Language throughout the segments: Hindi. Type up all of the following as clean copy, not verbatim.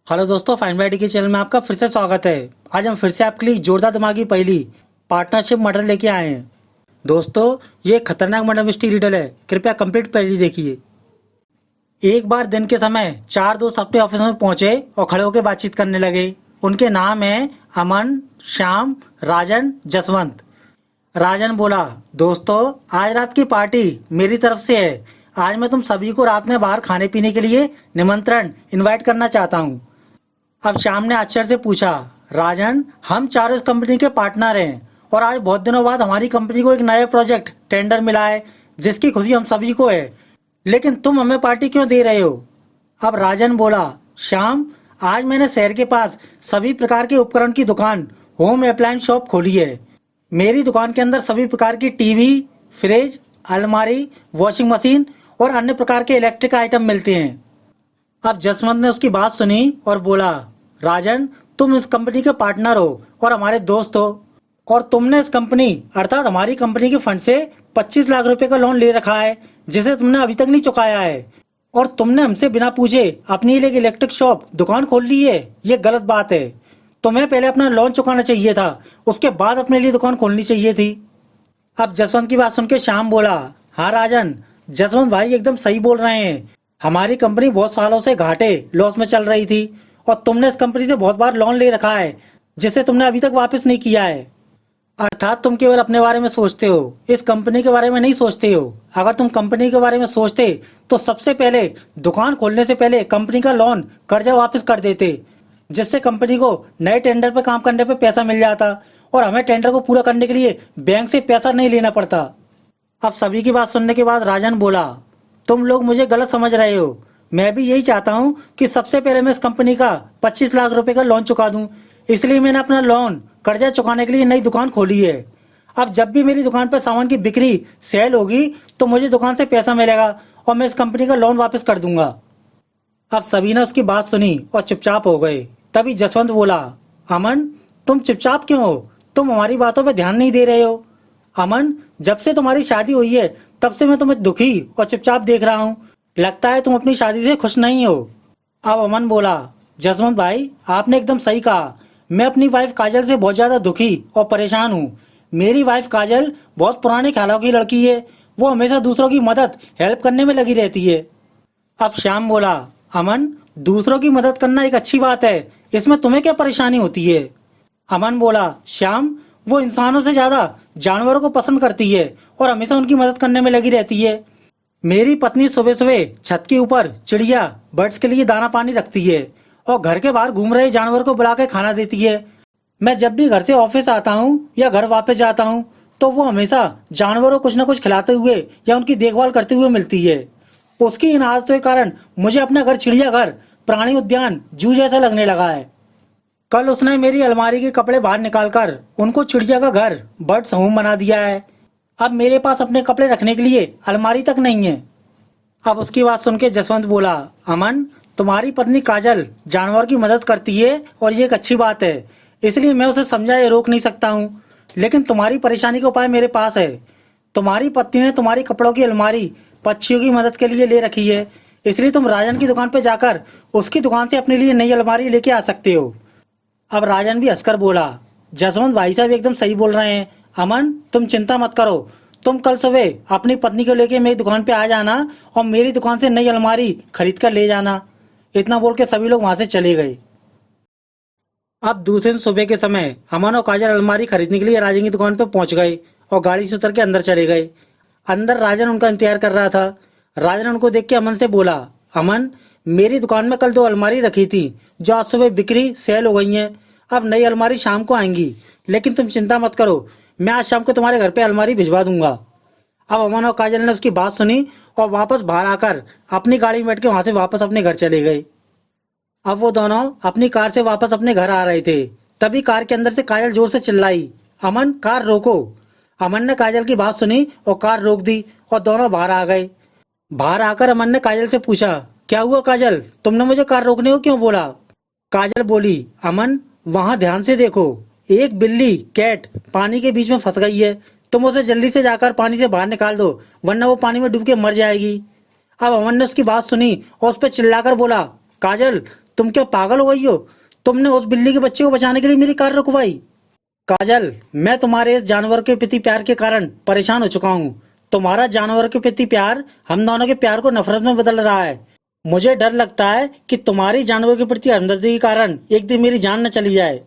हेलो दोस्तों, फाइन बाई के चैनल में आपका फिर से स्वागत है। आज हम फिर से आपके लिए जोरदार दिमागी पहेली पार्टनरशिप मर्डर लेके आए हैं। दोस्तों, ये खतरनाक मर्डर मिस्ट्री रिडल है। कृपया कंप्लीट पहेली देखिए। एक बार दिन के समय चार दोस्त अपने ऑफिस में पहुंचे और खड़े होकर बातचीत करने लगे। उनके नाम हैं अमन, श्याम, राजन, जसवंत। राजन बोला, दोस्तों आज रात की पार्टी मेरी तरफ से है। आज मैं तुम सभी को रात में बाहर खाने पीने के लिए निमंत्रण इनवाइट करना चाहता हूँ। अब श्याम ने आश्चर्य से पूछा, राजन, हम चारों इस कंपनी के पार्टनर हैं और आज बहुत दिनों बाद हमारी कंपनी को एक नया प्रोजेक्ट टेंडर मिला है जिसकी खुशी हम सभी को है, लेकिन तुम हमें पार्टी क्यों दे रहे हो? अब राजन बोला, श्याम, आज मैंने शहर के पास सभी प्रकार के उपकरण की दुकान होम अप्लायंस शॉप खोली है। मेरी दुकान के अंदर सभी प्रकार की टीवी, फ्रिज, अलमारी, वॉशिंग मशीन और अन्य प्रकार के इलेक्ट्रिक आइटम मिलते हैं। अब जसवंत ने उसकी बात सुनी और बोला, राजन, तुम इस कंपनी के पार्टनर हो और हमारे दोस्त हो, और तुमने इस कंपनी अर्थात हमारी कंपनी के फंड से 25 लाख रुपए का लोन ले रखा है जिसे तुमने अभी तक नहीं चुकाया है, और तुमने हमसे बिना पूछे अपनी लिए एक इलेक्ट्रिक शॉप दुकान खोल ली है। ये गलत बात है। तुम्हें पहले अपना लोन चुकाना चाहिए था, उसके बाद अपने लिए दुकान खोलनी चाहिए थी। अब जसवंत की बात सुन के श्याम बोला, हाँ राजन, जसवंत भाई एकदम सही बोल रहे हैं। हमारी कंपनी बहुत सालों से घाटे लॉस में चल रही थी और तुमने इस कंपनी से बहुत बार लोन ले रखा है जिसे तुमने अभी तक वापस नहीं किया है। अर्थात तुम केवल अपने बारे में सोचते हो, इस कंपनी के बारे में नहीं सोचते हो। अगर तुम कंपनी के बारे में सोचते तो सबसे पहले दुकान खोलने से पहले कंपनी का लोन कर्जा वापस कर देते, जिससे कंपनी को नए टेंडर पर काम करने पर पैसा मिल जाता और हमें टेंडर को पूरा करने के लिए बैंक से पैसा नहीं लेना पड़ता। अब सभी की बात सुनने के बाद राजन बोला, तुम लोग मुझे गलत समझ रहे हो। मैं भी यही चाहता हूँ कि सबसे पहले मैं इस कंपनी का 25 लाख रुपए का लोन चुका दूं, इसलिए मैंने अपना लोन कर्जा चुकाने के लिए नई दुकान खोली है। अब जब भी मेरी दुकान पर सामान की बिक्री सेल होगी तो मुझे दुकान से पैसा मिलेगा और मैं इस कंपनी का लोन वापस कर दूंगा। अब सभी ने उसकी बात सुनी और चुपचाप हो गए। तभी जसवंत बोला, अमन, तुम चुपचाप क्यों हो? तुम हमारी बातों पर ध्यान नहीं दे रहे हो। अमन, जब से तुम्हारी शादी हुई है तब से मैं तुम्हें दुखी और चुपचाप देख रहा हूँ। लगता है तुम अपनी शादी से खुश नहीं हो। अब अमन बोला, जसवंत भाई, आपने एकदम सही कहा। मैं अपनी वाइफ काजल से बहुत ज्यादा दुखी और परेशान हूँ। मेरी वाइफ काजल बहुत पुराने ख्यालों की लड़की है। वो हमेशा दूसरों की मदद हेल्प करने में लगी रहती है। अब श्याम बोला, अमन, दूसरों की मदद करना एक अच्छी बात है, इसमें तुम्हें क्या परेशानी होती है? अमन बोला, श्याम, वो इंसानों से ज्यादा जानवरों को पसंद करती है और हमेशा उनकी मदद करने में लगी रहती है। मेरी पत्नी सुबह सुबह छत के ऊपर चिड़िया बर्ड्स के लिए दाना पानी रखती है और घर के बाहर घूम रहे जानवर को बुला के खाना देती है। मैं जब भी घर से ऑफिस आता हूँ या घर वापस जाता हूँ तो वो हमेशा जानवरों को कुछ न कुछ खिलाते हुए या उनकी देखभाल करते हुए मिलती है। उसकी इन आदतों के कारण मुझे अपना घर चिड़ियाघर, प्राणी उद्यान, जू जैसा लगने लगा है। कल उसने मेरी अलमारी के कपड़े बाहर निकालकर उनको चिड़िया का घर, बर्ड्स होम बना दिया है। अब मेरे पास अपने कपड़े रखने के लिए अलमारी तक नहीं है। अब उसकी बात सुन के जसवंत बोला, अमन, तुम्हारी पत्नी काजल जानवर की मदद करती है और ये एक अच्छी बात है, इसलिए मैं उसे समझा रोक नहीं सकता हूँ। लेकिन तुम्हारी परेशानी का उपाय मेरे पास है। तुम्हारी पत्नी ने तुम्हारी कपड़ों की अलमारी पक्षियों की मदद के लिए ले रखी है, इसलिए तुम राजन की दुकान पर जाकर उसकी दुकान से अपने लिए नई अलमारी लेके आ सकते हो। अब राजन भी हंसकर बोला, जसवंत भाई साहब एकदम सही बोल रहे हैं। अमन, तुम चिंता मत करो। तुम कल सुबह अपनी पत्नी को लेके मेरी दुकान पे आ जाना और मेरी दुकान से नई अलमारी खरीद कर ले जाना। इतना बोल के सभी लोग वहां से चले गए। अब दूसरे दिन सुबह के समय अमन और काजल अलमारी खरीदने के लिए राजन की दुकान पर पहुंच गए और गाड़ी से उतर के अंदर चले गए। अंदर राजन उनका इंतजार कर रहा था। राजन उनको देख के अमन से बोला, अमन, मेरी दुकान में कल दो अलमारी रखी थी जो आज सुबह बिक्री सेल हो गई हैं। अब नई अलमारी शाम को आएंगी, लेकिन तुम चिंता मत करो, मैं आज शाम को तुम्हारे घर पे अलमारी भिजवा दूंगा। अब अमन और काजल ने उसकी बात सुनी और वापस बाहर आकर अपनी गाड़ी में बैठ के वहां से वापस अपने घर चले गए। अब वो दोनों अपनी कार से वापस अपने घर आ रहे थे। तभी कार के अंदर से काजल जोर से चिल्लाई, अमन, कार रोको। अमन ने काजल की बात सुनी और कार रोक दी और दोनों बाहर आ गए। बाहर आकर अमन ने काजल से पूछा, क्या हुआ काजल, तुमने मुझे कार रोकने को क्यों बोला? काजल बोली, अमन, वहां ध्यान से देखो, एक बिल्ली कैट पानी के बीच में फंस गई है। तुम उसे जल्दी से जाकर पानी से बाहर निकाल दो, वरना वो पानी में डूब के मर जाएगी। अब अमन ने उसकी बात सुनी और उस पर चिल्लाकर बोला, काजल, तुम क्या पागल हो गई हो? तुमने उस बिल्ली के बच्चे को बचाने के लिए मेरी कार रुकवाई। काजल, मैं तुम्हारे इस जानवर के प्रति प्यार के कारण परेशान हो चुका हूँ। तुम्हारा जानवर के प्रति प्यार हम दोनों के प्यार को नफरत में बदल रहा है। मुझे डर लगता है कि तुम्हारी जानवर के प्रति हमदर्दी के कारण एक दिन मेरी जान न चली जाए।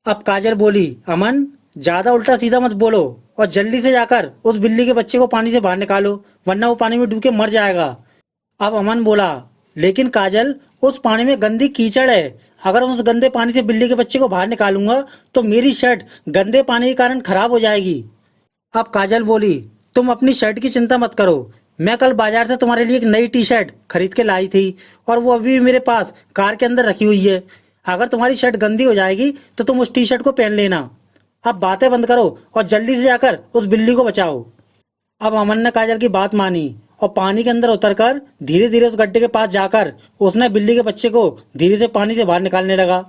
अब काजल बोली, अमन, ज्यादा उल्टा सीधा मत बोलो और जल्दी से जाकर उस बिल्ली के बच्चे को पानी से बाहर निकालो, वरना वो पानी में डूब के मर जाएगा। अब अमन बोला, लेकिन काजल, उस पानी में गंदी कीचड़ है। अगर मैं उस गंदे पानी से बिल्ली के बच्चे को बाहर निकालूंगा तो मेरी शर्ट गंदे पानी के कारण खराब हो जाएगी। अब काजल बोली, तुम अपनी शर्ट की चिंता मत करो। मैं कल बाजार से तुम्हारे लिए एक नई टी शर्ट खरीद के लाई थी और वो अभी भी मेरे पास कार के अंदर रखी हुई है। अगर तुम्हारी शर्ट गंदी हो जाएगी तो तुम उस टी शर्ट को पहन लेना। अब बातें बंद करो और जल्दी से जाकर उस बिल्ली को बचाओ। अब अमन ने काजल की बात मानी और पानी के अंदर उतरकर धीरे धीरे उस गड्ढे के पास जाकर उसने बिल्ली के बच्चे को धीरे से पानी से बाहर निकालने लगा।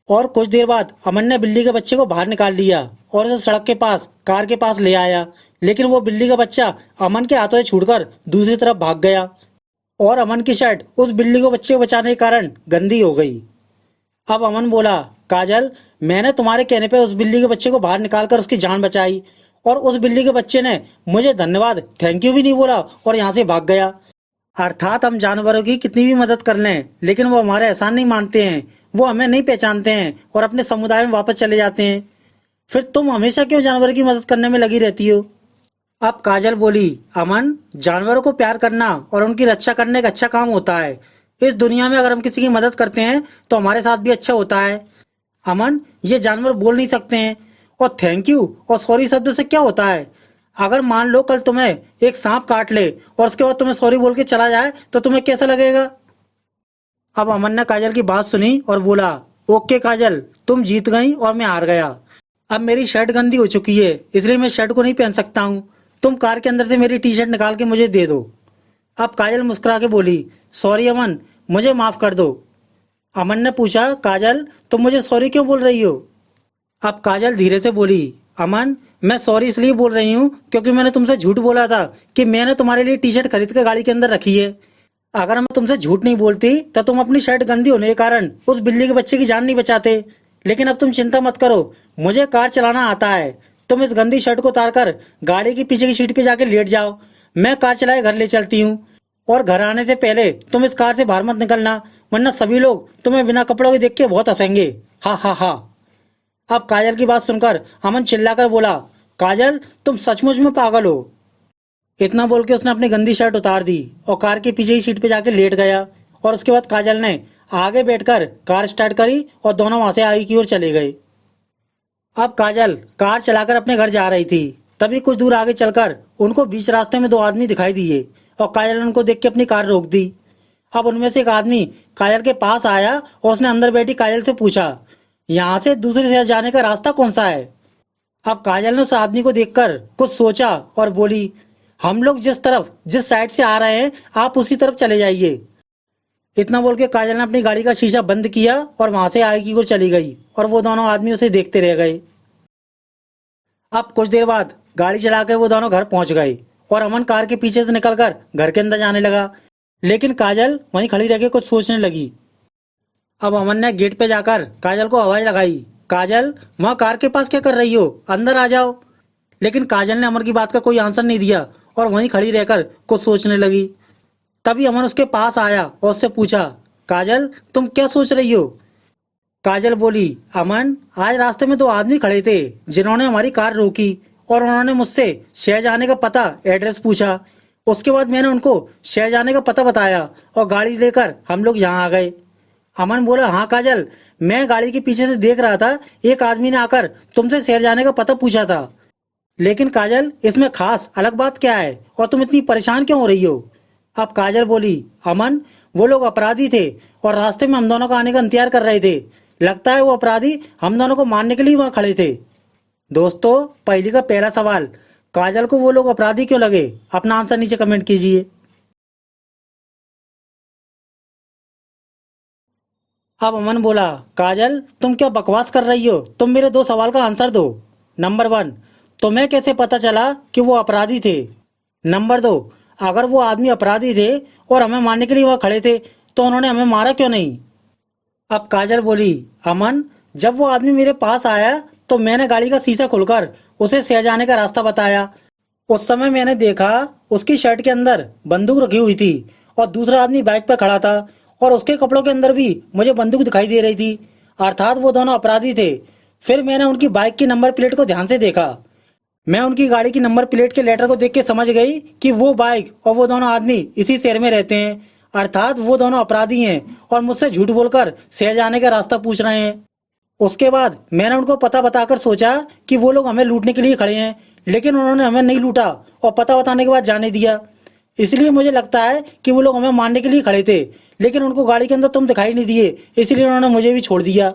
और कुछ देर बाद अमन ने बिल्ली के बच्चे को बाहर निकाल लिया और उसे सड़क के पास कार के पास ले आया। लेकिन वो बिल्ली का बच्चा अमन के हाथों से छूटकर दूसरी तरफ भाग गया और अमन की शर्ट उस बिल्ली को बच्चे को बचाने के कारण गंदी हो गई। अब अमन बोला, काजल, मैंने तुम्हारे कहने पे उस बिल्ली के बच्चे को बाहर निकालकर उसकी जान बचाई और उस बिल्ली के बच्चे ने मुझे धन्यवाद थैंक यू भी नहीं बोला और यहाँ से भाग गया। अर्थात हम जानवरों की कितनी भी मदद कर लें लेकिन वो हमारे एहसान नहीं मानते हैं, वो हमें नहीं पहचानते हैं और अपने समुदाय में वापस चले जाते हैं। फिर तुम हमेशा क्यों जानवरों की मदद करने में लगी रहती हो? अब काजल बोली, अमन, जानवरों को प्यार करना और उनकी रक्षा करने का अच्छा काम होता है। इस दुनिया में अगर हम किसी की मदद करते हैं तो हमारे साथ भी अच्छा होता है। अमन, ये जानवर बोल नहीं सकते हैं और थैंक यू और सॉरी शब्द से क्या होता है? अगर मान लो कल तुम्हें एक सांप काट ले और उसके बाद तुम्हें सॉरी बोल के चला जाए तो तुम्हें कैसा लगेगा? अब अमन ने काजल की बात सुनी और बोला, ओके काजल, तुम जीत गई और मैं हार गया। अब मेरी शर्ट गंदी हो चुकी है इसलिए मैं शर्ट को नहीं पहन सकता हूँ। तुम कार के अंदर से मेरी टी शर्ट निकाल के मुझे दे दो। अब काजल मुस्कुरा के बोली, सॉरी अमन, मुझे माफ कर दो। अमन ने पूछा, काजल, तुम मुझे सॉरी क्यों बोल रही हो? अब काजल धीरे से बोली, अमन, मैं सॉरी इसलिए बोल रही हूँ क्योंकि मैंने तुमसे झूठ बोला था कि मैंने तुम्हारे लिए टी शर्ट खरीद कर गाड़ी के अंदर रखी है। अगर मैं तुमसे झूठ नहीं बोलती तो तुम अपनी शर्ट गंदी होने के कारण उस बिल्ली के बच्चे की जान नहीं बचाते। लेकिन अब तुम चिंता मत करो, मुझे कार चलाना आता है। तुम इस गंदी शर्ट को उतारकर गाड़ी की पीछे की सीट पे जाके लेट जाओ, मैं कार चलाए घर ले चलती हूँ। और घर आने से पहले तुम इस कार से बाहर मत निकलना, वरना सभी लोग तुम्हें बिना कपड़ों के देख के बहुत हंसेंगे। हा हा हा। अब काजल की बात सुनकर अमन चिल्लाकर बोला, काजल, तुम सचमुच में पागल हो। इतना बोल के उसने अपनी गंदी शर्ट उतार दी और कार के पीछे की सीट पे जाके लेट गया। और उसके बाद काजल ने आगे बैठकर कार स्टार्ट करी और दोनों वहां से आगे की ओर चले गए। अब काजल कार चलाकर अपने घर जा रही थी, तभी कुछ दूर आगे चलकर उनको बीच रास्ते में दो आदमी दिखाई दिए और काजल ने उनको देख के अपनी कार रोक दी। अब उनमें से एक आदमी काजल के पास आया और उसने अंदर बैठी काजल से पूछा, यहाँ से दूसरे शहर जाने का रास्ता कौन सा है? अब काजल ने उस आदमी को देखकर कुछ सोचा और बोली, हम लोग जिस साइड से आ रहे हैं आप उसी तरफ चले जाइए। इतना बोल के काजल ने अपनी गाड़ी का शीशा बंद किया और वहां से आगे की ओर चली गई और वो दोनों आदमी उसे देखते रह गए। अब कुछ देर बाद गाड़ी चला के वो दोनों घर पहुंच गए और अमन कार के पीछे से निकलकर घर के अंदर जाने लगा। लेकिन काजल वहीं खड़ी रह के कुछ सोचने लगी। अब अमन ने गेट पे जाकर काजल को आवाज लगाई, काजल, वहाँ कार के पास क्या कर रही हो, अंदर आ जाओ। लेकिन काजल ने अमन की बात का कोई आंसर नहीं दिया और वहीं खड़ी रहकर कुछ सोचने लगी। तभी अमन उसके पास आया और उससे पूछा, काजल, तुम क्या सोच रही हो? काजल बोली, अमन, आज रास्ते में दो आदमी खड़े थे जिन्होंने हमारी कार रोकी और उन्होंने मुझसे शहर जाने का पता एड्रेस पूछा। उसके बाद मैंने उनको शहर जाने का पता बताया और गाड़ी लेकर हम लोग यहाँ आ गए। अमन बोला, हाँ काजल, मैं गाड़ी के पीछे से देख रहा था, एक आदमी ने आकर तुमसे शहर जाने का पता पूछा था। लेकिन काजल, इसमें खास अलग बात क्या है और तुम इतनी परेशान क्यों हो रही हो? अब काजल बोली, अमन, वो लोग अपराधी थे और रास्ते में हम दोनों का आने का इंतजार कर रहे थे। लगता है वो अपराधी हम दोनों को मारने के लिए वहां खड़े थे। दोस्तों, पहली का पहला सवाल, काजल को वो लोग अपराधी क्यों लगे? अपना आंसर नीचे कमेंट कीजिए। अब अमन बोला, काजल, तुम क्या बकवास कर रही हो? तुम मेरे दो सवाल का आंसर दो। नंबर 1, तुम्हें कैसे पता चला कि वो अपराधी थे? नंबर 2, अगर वो आदमी अपराधी थे और हमें मारने के लिए वहाँ खड़े थे तो उन्होंने हमें मारा क्यों नहीं? अब काजल बोली, अमन, जब वो आदमी मेरे पास आया तो मैंने गाड़ी का शीशा खोलकर उसे शहर जाने का रास्ता बताया। उस समय मैंने देखा उसकी शर्ट के अंदर बंदूक रखी हुई थी और दूसरा आदमी बाइक पर खड़ा था और उसके कपड़ों के अंदर भी मुझे बंदूक दिखाई दे रही थी, अर्थात वो दोनों अपराधी थे। फिर मैंने उनकी बाइक की नंबर प्लेट को ध्यान से देखा। मैं उनकी गाड़ी की नंबर प्लेट के लेटर को देख के समझ गई कि वो बाइक और वो दोनों आदमी इसी शहर में रहते हैं, अर्थात वो दोनों अपराधी हैं और मुझसे झूठ बोलकर शहर जाने का रास्ता पूछ रहे हैं। उसके बाद मैंने उनको पता बताकर सोचा कि वो लोग हमें लूटने के लिए खड़े हैं, लेकिन उन्होंने हमें नहीं लूटा और पता बताने के बाद जाने दिया। इसलिए मुझे लगता है कि वो लोग हमें मारने के लिए खड़े थे, लेकिन उनको गाड़ी के अंदर तुम दिखाई नहीं दिए, इसलिए उन्होंने मुझे भी छोड़ दिया।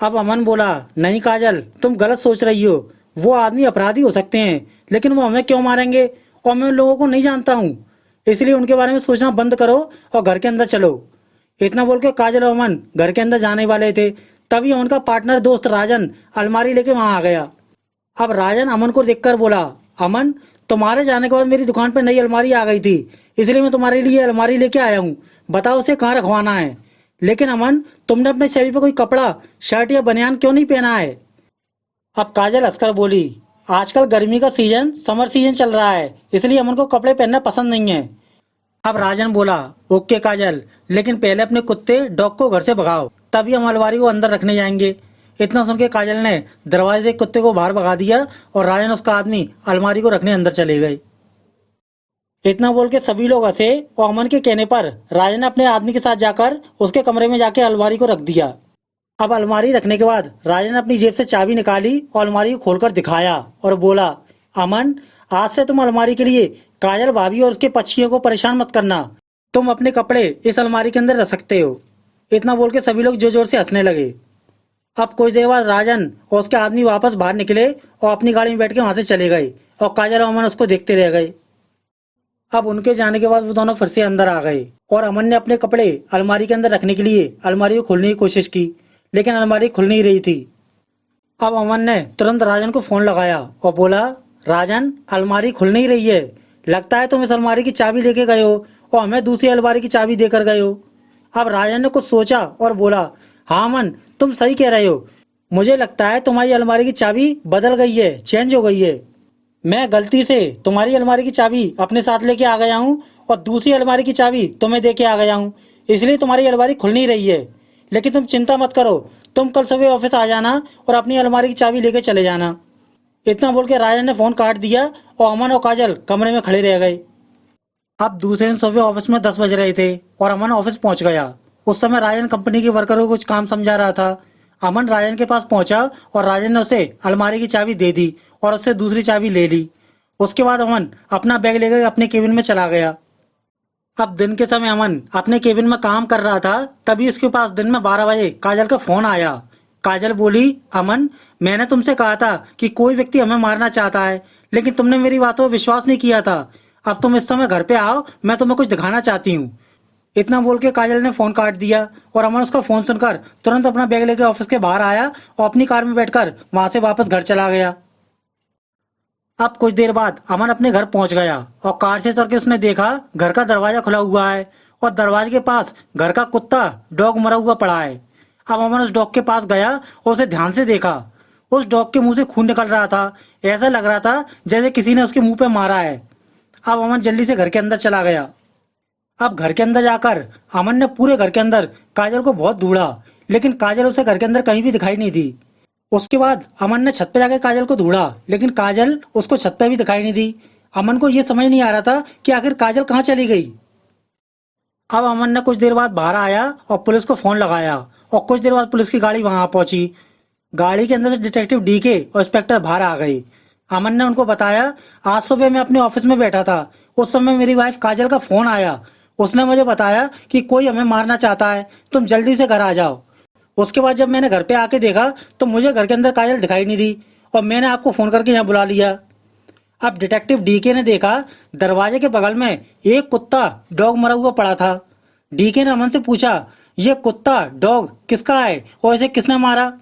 अब अमन बोला, नहीं काजल, तुम गलत सोच रही हो। वो आदमी अपराधी हो सकते हैं, लेकिन वो हमें क्यों मारेंगे, और मैं उन लोगों को नहीं जानता हूँ। इसलिए उनके बारे में सोचना बंद करो और घर के अंदर चलो। इतना बोल के काजल और अमन घर के अंदर जाने वाले थे, तभी अमन का पार्टनर दोस्त राजन अलमारी लेके वहां आ गया। अब राजन अमन को देखकर बोला, अमन, तुम्हारे जाने के बाद मेरी दुकान पर नई अलमारी आ गई थी, इसलिए मैं तुम्हारे लिए अलमारी लेके आया हूँ। बताओ उसे कहाँ रखवाना है। लेकिन अमन, तुमने अपने शरीर पे कोई कपड़ा, शर्ट या बनियान क्यों नहीं पहना है। अब काजल हंसकर बोली, आजकल गर्मी का सीजन, समर सीजन चल रहा है, इसलिए अमन को कपड़े पहनना पसंद नहीं है। अब राजन बोला, ओके काजल, लेकिन पहले अपने कुत्ते डॉग को घर से भगाओ, तभी हम अलमारी को अंदर रखने जाएंगे। इतना सुन के काजल ने दरवाजे से कुत्ते को बाहर भगा दिया और राजन उसका आदमी अलमारी को रखने अंदर चले गए। इतना बोल के सभी लोग हंसे और अमन के कहने पर राजन ने अपने आदमी के साथ जाकर उसके कमरे में जाके अलमारी को रख दिया। अब अलमारी रखने के बाद राजन ने अपनी जेब से चाबी निकाली और अलमारी को खोलकर दिखाया और बोला, अमन, आज से तुम अलमारी के लिए काजल भाभी और उसके पक्षियों को परेशान मत करना। तुम अपने कपड़े इस अलमारी के अंदर रख सकते हो। इतना बोल के सभी लोग जोर जोर से हंसने लगे। अब कुछ देर बाद राजन और उसके आदमी वापस बाहर निकले और अपनी गाड़ी में बैठ के वहां से चले गए और काजल और अमन उसको देखते रह गए। अब उनके जाने के बाद वो दोनों फिर से अंदर आ गए और अमन ने अपने कपड़े अलमारी के अंदर रखने के लिए अलमारी को खोलने की कोशिश की, लेकिन अलमारी खुल नहीं रही थी। अब अमन ने तुरंत राजन को फोन लगाया और बोला, राजन, अलमारी खुल नहीं रही है, लगता है तुम इस अलमारी की चाबी लेके गए हो और हमें दूसरी अलमारी की चाबी देकर गए हो। अब राजन ने कुछ सोचा और बोला, हाँ अमन, तुम सही कह रहे हो, मुझे लगता है तुम्हारी अलमारी की चाबी बदल गई है, चेंज हो गई है। मैं गलती से तुम्हारी अलमारी की चाबी अपने साथ लेके आ गया हूँ और दूसरी अलमारी की चाबी तुम्हें दे के आ गया हूँ, इसलिए तुम्हारी अलमारी खुल नहीं रही है। लेकिन तुम चिंता मत करो, तुम कल सुबह ऑफिस आ जाना और अपनी अलमारी की चाबी लेके चले जाना। इतना बोल के राजन ने फोन काट दिया और अमन और काजल कमरे में खड़े रह गए। अब दूसरे दिन सुबह ऑफिस में 10 बज रहे थे और अमन ऑफिस पहुंच गया। उस समय राजन कंपनी के वर्करों को कुछ काम समझा रहा था। अमन राजन के पास पहुंचा और राजन ने उसे अलमारी की चाबी दे दी और उससे दूसरी चाबी ले ली। उसके बाद अमन अपना बैग लेकर अपने केबिन में चला गया। अब दिन के समय अमन अपने केबिन में काम कर रहा था, तभी उसके पास दिन में 12 बजे काजल का फोन आया। काजल बोली, अमन, मैंने तुमसे कहा था कि कोई व्यक्ति हमें मारना चाहता है, लेकिन तुमने मेरी बातों पर विश्वास नहीं किया था। अब तुम इस समय घर पे आओ, मैं तुम्हें कुछ दिखाना चाहती हूँ। इतना बोल के काजल ने फोन काट दिया और अमन उसका फोन सुनकर तुरंत अपना बैग लेकर ऑफिस के बाहर आया और अपनी कार में बैठकर वहां से वापस घर चला गया। अब कुछ देर बाद अमन अपने घर पहुंच गया और कार से उतर के उसने देखा घर का दरवाजा खुला हुआ है और दरवाजे के पास घर का कुत्ता डॉग मरा हुआ पड़ा है। अब अमन उस डॉग के पास गया और उसे ध्यान से देखा। उस डॉग के मुंह से खून निकल रहा था, ऐसा लग रहा था जैसे किसी ने उसके मुंह पे मारा है। अब अमन जल्दी से घर के अंदर चला गया। अब घर के अंदर जाकर अमन ने पूरे घर के अंदर काजल को बहुत ढूंढा, लेकिन काजल उसे घर के अंदर कहीं भी दिखाई नहीं दी। उसके बाद अमन ने छत पे जाकर काजल को ढूंढा, लेकिन काजल उसको छत पे भी दिखाई नहीं दी। अमन को यह समझ नहीं आ रहा था कि आखिर काजल कहाँ चली गई। अब अमन ने कुछ देर बाद बाहर आया और पुलिस को फोन लगाया और कुछ देर बाद पुलिस की गाड़ी वहां पहुंची। गाड़ी के अंदर से डिटेक्टिव डीके और इंस्पेक्टर बाहर आ गए। अमन ने उनको बताया, आज सुबह मैं अपने ऑफिस में बैठा था, उस समय मेरी वाइफ काजल का फोन आया। उसने मुझे बताया कि कोई हमें मारना चाहता है, तुम जल्दी से घर आ जाओ। उसके बाद जब मैंने घर पे आके देखा तो मुझे घर के अंदर काजल दिखाई नहीं दी और मैंने आपको फोन करके यहाँ बुला लिया। अब डिटेक्टिव डीके ने देखा दरवाजे के बगल में एक कुत्ता डॉग मरा हुआ पड़ा था। डीके ने अमन से पूछा, ये कुत्ता डॉग किसका है और इसे किसने मारा।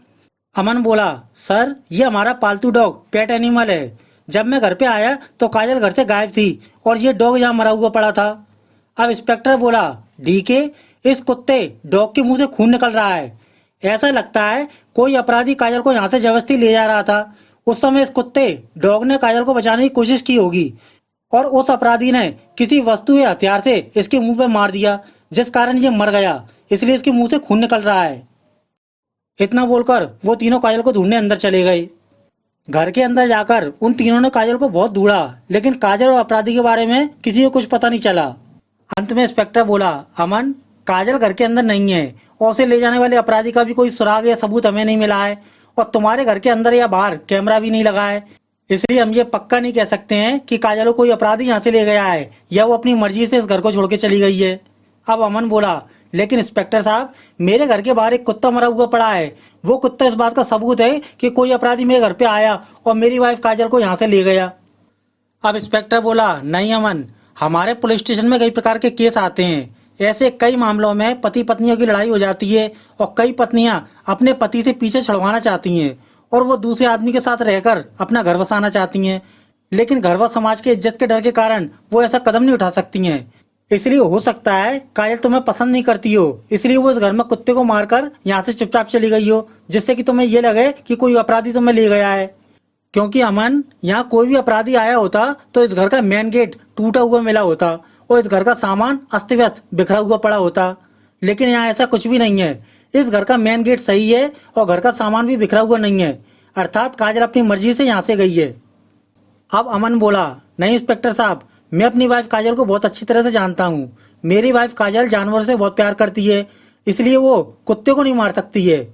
अमन बोला, सर, ये हमारा पालतू डॉग पेट एनिमल है। जब मैं घर पे आया तो काजल घर से गायब थी और ये डॉग यहाँ मरा हुआ पड़ा था। अब इंस्पेक्टर बोला, डीके, इस कुत्ते डॉग के मुंह से खून निकल रहा है। ऐसा लगता है कोई अपराधी काजल को यहाँ से जबरदस्ती ले जा रहा था। उस समय इस कुत्ते डॉग ने काजल को बचाने की कोशिश की होगी और उस अपराधी ने किसी वस्तु या हथियार से इसके मुंह पे मार दिया, जिस कारण ये मर गया। इसलिए इसके मुंह से खून निकल रहा है। इतना बोलकर वो तीनों काजल को ढूंढने अंदर चले गए। घर के अंदर जाकर उन तीनों ने काजल को बहुत ढूंढा, लेकिन काजल और अपराधी के बारे में किसी को कुछ पता नहीं चला। अंत में इंस्पेक्टर बोला, अमन, काजल घर के अंदर नहीं है और उसे ले जाने वाले अपराधी का भी कोई सुराग या सबूत हमें नहीं मिला है और तुम्हारे घर के अंदर या बाहर कैमरा भी नहीं लगा है। इसलिए हम ये पक्का नहीं कह सकते हैं कि काजल को कोई अपराधी यहाँ से ले गया है या वो अपनी मर्जी से इस घर को छोड़ के चली गई है। अब अमन बोला, लेकिन इंस्पेक्टर साहब, मेरे घर के बाहर एक कुत्ता मरा हुआ पड़ा है। वो कुत्ता इस बात का सबूत है कि कोई अपराधी मेरे घर पे आया और मेरी वाइफ काजल को यहाँ से ले गया। अब इंस्पेक्टर बोला, नहीं अमन, हमारे पुलिस स्टेशन में कई प्रकार के केस आते हैं। ऐसे कई मामलों में पति पत्नियों की लड़ाई हो जाती है और कई पत्नियां अपने पति से पीछे छुड़वाना चाहती हैं और वो दूसरे आदमी के साथ रहकर अपना घर बसाना चाहती हैं, लेकिन घर व समाज की इज्जत के डर के कारण वो ऐसा कदम नहीं उठा सकती हैं। इसलिए हो सकता है काजल तुम्हें पसंद नहीं करती हो, इसलिए वो इस घर में कुत्ते को मारकर यहाँ से चुपचाप चली गई हो, जिससे कि तुम्हें ये लगे कि कोई अपराधी तुम्हें ले गया है। क्योंकि अमन, यहाँ कोई भी अपराधी आया होता तो इस घर का मेन गेट टूटा हुआ मिला होता और इस घर का सामान अस्त व्यस्त बिखरा हुआ पड़ा होता, लेकिन यहाँ ऐसा कुछ भी नहीं है। इस घर का मेन गेट सही है और घर का सामान भी बिखरा हुआ नहीं है, अर्थात काजल अपनी मर्जी से यहाँ से गई है। अब अमन बोला, नहीं इंस्पेक्टर साहब, मैं अपनी वाइफ काजल को बहुत अच्छी तरह से जानता हूँ। मेरी वाइफ काजल जानवर से बहुत प्यार करती है, इसलिए वो कुत्ते को नहीं मार सकती है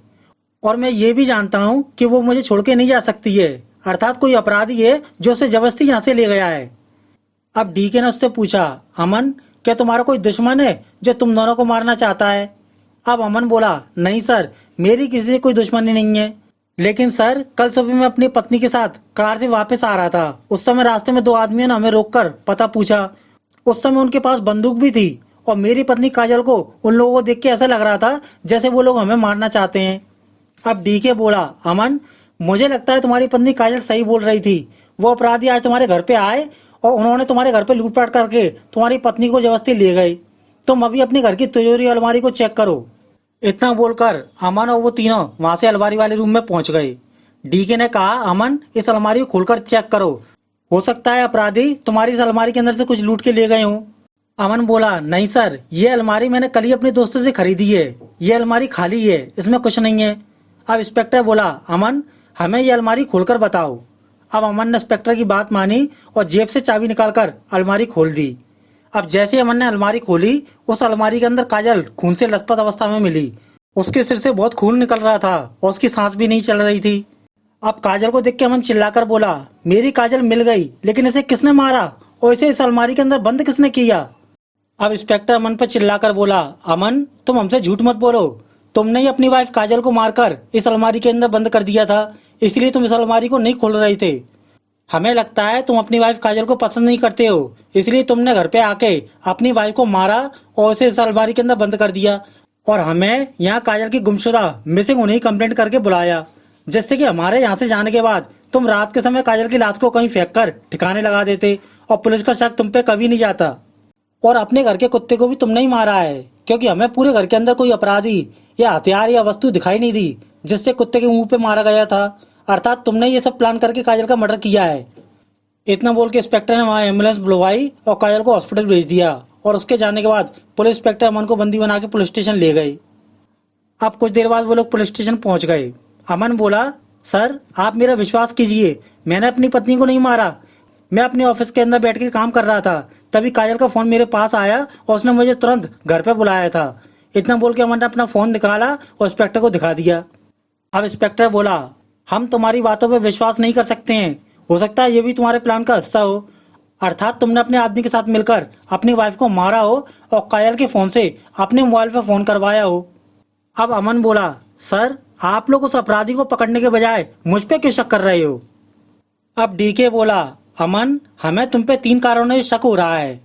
और मैं ये भी जानता हूँ कि वो मुझे छोड़ के नहीं जा सकती है, अर्थात कोई अपराधी है जो उसे जबरदस्ती यहाँ से ले गया है। अब डीके ने उससे पूछा, अमन, क्या तुम्हारा कोई दुश्मन है जो तुम दोनों को मारना चाहता है? अब अमन बोला, नहीं सर, मेरी किसी से कोई दुश्मनी नहीं है, लेकिन सर कल सुबह मैं अपनी पत्नी के साथ कार से वापस आ रहा था। उस समय रास्ते में दो आदमियों ने हमें रोककर पता पूछा। उस समय उनके पास बंदूक भी थी और मेरी पत्नी काजल को उन लोगों को देख के ऐसा लग रहा था जैसे वो लोग हमें मारना चाहते हैं। अब डीके बोला, अमन, मुझे लगता है तुम्हारी पत्नी काजल सही बोल रही थी। वो अपराधी आज तुम्हारे घर पे आए और उन्होंने तुम्हारे घर पे लूटपाट करके तुम्हारी पत्नी को जबरदस्ती ले गई। तुम अभी अपने घर की तिजोरी और अलमारी को चेक करो। इतना बोलकर अमन और वो तीनों वहां से अलमारी वाले रूम में पहुंच गए। डीके ने कहा, अमन, इस अलमारी को खोलकर चेक करो, हो सकता है अपराधी तुम्हारी इस अलमारी के अंदर से कुछ लूट के ले गए हों। अमन बोला, नहीं सर, ये अलमारी मैंने कल ही अपने दोस्तों से खरीदी है। ये अलमारी खाली है, इसमें कुछ नहीं है। अब इंस्पेक्टर बोला, अमन, हमें ये अलमारी खोलकर बताओ। अब अमन ने इंस्पेक्टर की बात मानी और जेब से चाबी निकालकर अलमारी खोल दी। अब जैसे ही अमन ने अलमारी खोली, उस अलमारी के अंदर काजल खून से लथपथ अवस्था में मिली। उसके सिर से बहुत खून निकल रहा था और उसकी सांस भी नहीं चल रही थी। अब काजल को देख के अमन चिल्लाकर बोला, मेरी काजल मिल गई, लेकिन इसे किसने मारा और इसे इस अलमारी के अंदर बंद किसने किया? अब इंस्पेक्टर अमन पर चिल्लाकर बोला, अमन, तुम हमसे झूठ मत बोलो। तुमने ही अपनी वाइफ काजल को मारकर इस अलमारी के अंदर बंद कर दिया था, इसलिए तुम इस अलमारी को नहीं खोल रहे थे। हमें लगता है तुम अपनी वाइफ काजल को पसंद नहीं करते हो, इसलिए तुमने घर पे आके अपनी वाइफ को मारा और उसे इस अलमारी के अंदर बंद कर दिया और हमें यहाँ काजल की गुमशुदा मिसिंग होने की कंप्लेंट करके बुलाया, जिससे कि हमारे यहाँ से जाने के बाद तुम रात के समय काजल की लाश को कहीं फेंक कर ठिकाने लगा देते और पुलिस का शक तुम पे कभी नहीं जाता। और अपने घर के कुत्ते को भी तुमने ही मारा है, क्योंकि हमें पूरे घर के अंदर कोई अपराधी या हथियार या वस्तु दिखाई नहीं दी जिससे कुत्ते के मुंह पे मारा गया था, अर्थात तुमने ये सब प्लान करके काजल का मर्डर किया है। इतना बोल के इंस्पेक्टर ने वहाँ एम्बुलेंस बुलवाई और काजल को हॉस्पिटल भेज दिया और उसके जाने के बाद पुलिस इंस्पेक्टर अमन को बंदी बना के पुलिस स्टेशन ले गए। अब कुछ देर बाद वो लोग पुलिस स्टेशन पहुंच गए। अमन बोला, सर आप मेरा विश्वास कीजिए, मैंने अपनी पत्नी को नहीं मारा। मैं अपने ऑफिस के अंदर बैठ के काम कर रहा था, तभी काजल का फोन मेरे पास आया और उसने मुझे तुरंत घर पे बुलाया था। इतना बोल के अमन ने अपना फोन निकाला और इंस्पेक्टर को दिखा दिया। अब इंस्पेक्टर बोला, हम तुम्हारी बातों पर विश्वास नहीं कर सकते हैं, हो सकता है ये भी तुम्हारे प्लान का हिस्सा हो, अर्थात तुमने अपने आदमी के साथ मिलकर अपनी वाइफ को मारा हो और काजल के फोन से अपने मोबाइल पर फोन करवाया हो। अब अमन बोला, सर आप लोग उस अपराधी को पकड़ने के बजाय मुझ पे क्यों शक कर रहे हो? अब डीके बोला, अमन, हमें तुम पे 3 कारणों से शक हो रहा है।